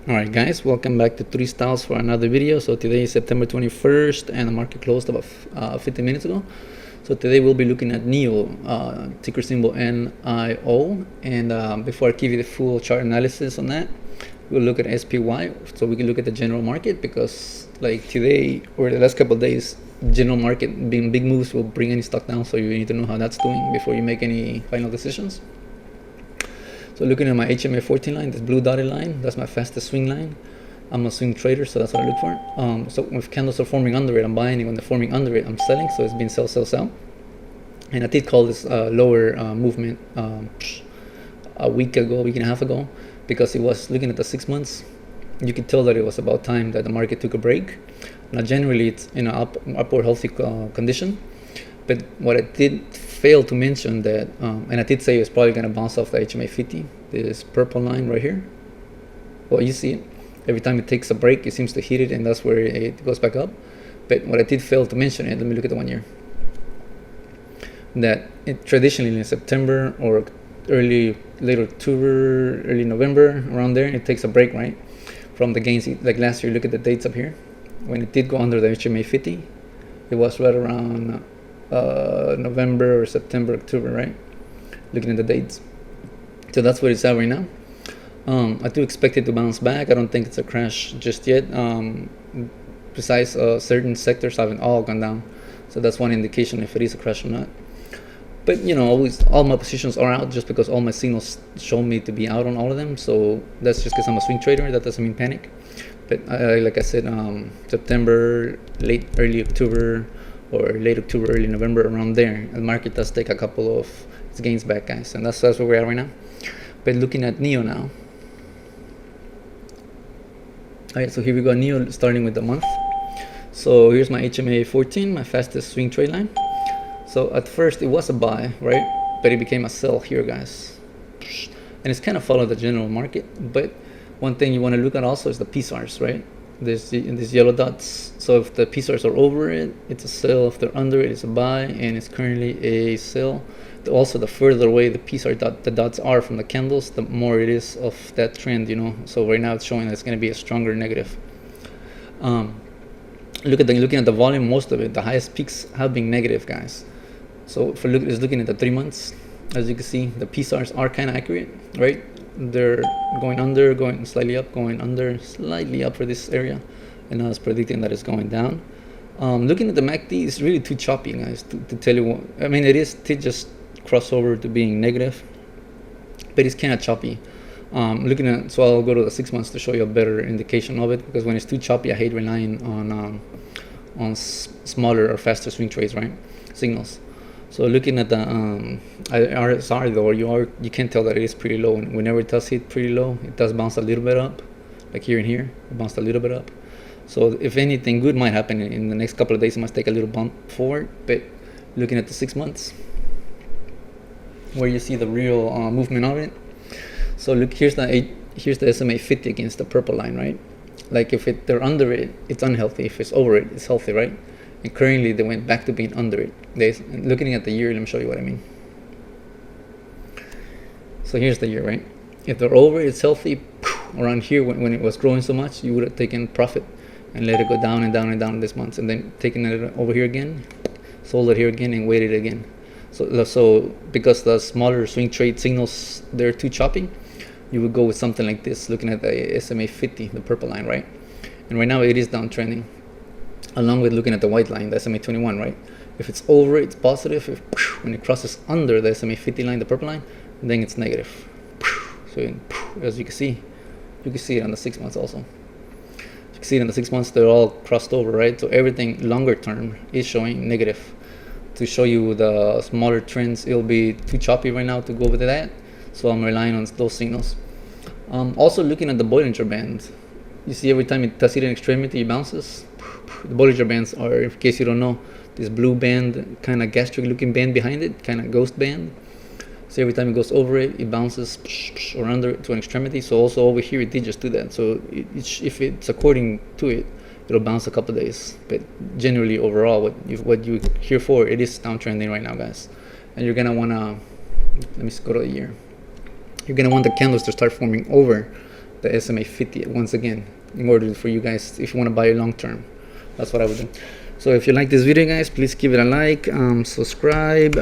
Alright guys, welcome back to 3 Styles for another video. So today is September 21st and the market closed about 15 minutes ago. So today we'll be looking at NIO, ticker symbol NIO. And before I give you the full chart analysis on that, we'll look at SPY so we can look at the general market, because like today or the last couple of days, general market being big moves will bring any stock down. So you need to know how that's doing before you make any final decisions. So looking at my HMA 14 line, this blue dotted line, that's my fastest swing line. I'm a swing trader, so that's what I look for. So if candles are forming under it, I'm buying, and when they're forming under it, I'm selling. So it's been sell, sell, sell. And I did call this lower movement a week and a half ago, because it was looking at the 6 months. You could tell that it was about time that the market took a break. Now generally it's in an upward healthy condition. But what I did fail to mention that, and I did say it's probably going to bounce off the HMA 50, this purple line right here. Well, you see it. Every time it takes a break, it seems to hit it, and that's where it goes back up. But what I did fail to mention, let me look at the 1 year. That it traditionally in September or late October, early November, around there, it takes a break, right? From the gains, like last year, look at the dates up here. When it did go under the HMA 50, it was right around November or September, October, right? Looking at the dates. So that's where it's at right now. I do expect it to bounce back. I don't think it's a crash just yet. Besides, certain sectors haven't all gone down. So that's one indication if it is a crash or not. But you know, always all my positions are out just because all my signals show me to be out on all of them. So that's just because I'm a swing trader. That doesn't mean panic. But like I said, September, early October, or late October, early November, around there, the market does take a couple of its gains back, guys, and that's where we're at right now. But looking at NIO now. Alright, so here we go, NIO, starting with the month. So here's my HMA 14, my fastest swing trade line. So at first it was a buy, right? But it became a sell here, guys. And it's kind of followed the general market. But one thing you want to look at also is the PSARs, right? There's these yellow dots. So if the PSARs are over it, it's a sell. If they're under it, it's a buy, and it's currently a sell. Also, the further away the PSAR the dots are from the candles, the more it is of that trend, you know. So right now it's showing that it's going to be a stronger negative. Looking at the volume, most of it, the highest peaks have been negative, guys. So for looking at the 3 months, as you can see, the PSARs are kind of accurate, right? They're going under, going slightly up, going under, slightly up for this area, and now it's predicting that it's going down. Looking at the MACD, it's really too choppy, guys, to tell you what. I mean, it is to just cross over to being negative, but it's kind of choppy. So I'll go to the 6 months to show you a better indication of it, because when it's too choppy, I hate relying on smaller or faster swing trades, right? Signals. So looking at the RSI though, you can tell that it is pretty low. And whenever it does hit pretty low, it does bounce a little bit up, like here and here. It bounced a little bit up. So if anything good might happen in the next couple of days, it must take a little bump forward. But looking at the 6 months, where you see the real movement of it. So look, here's the SMA 50 against the purple line, right? Like if they're under it, it's unhealthy. If it's over it, it's healthy, right? And currently they went back to being under it. Looking at the year, let me show you what I mean. So here's the year, right? If they're over, it's healthy. Around here, when it was growing so much, you would have taken profit and let it go down and down and down this month, and then taken it over here again, sold it here again, and waited again. So because the smaller swing trade signals, they're too choppy, you would go with something like this, looking at the SMA 50, the purple line, right? And right now it is downtrending, along with looking at the white line, the SMA 21, right? If it's over, it's positive. When it crosses under the SMA 50 line, the purple line, then it's negative. So as you can see it on the 6 months also. You can see it in the 6 months, they're all crossed over, right? So everything longer term is showing negative. To show you the smaller trends, it'll be too choppy right now to go with that. So I'm relying on those signals. Also looking at the Bollinger Band, you see every time it does hit an extremity, it bounces. The Bollinger Bands are, in case you don't know, this blue band, kind of gastric looking band behind it, kind of ghost band. So every time it goes over it, it bounces or under it to an extremity. So also over here, it did just do that. So if it's according to it, it'll bounce a couple of days. But generally, overall, what you here for, it is downtrending right now, guys. And you're gonna wanna, let me go to the year. You're gonna want the candles to start forming over the SMA 50 once again, in order for you guys, if you want to buy it long term. That's what I would do. So if you like this video, guys, please give it a like, subscribe.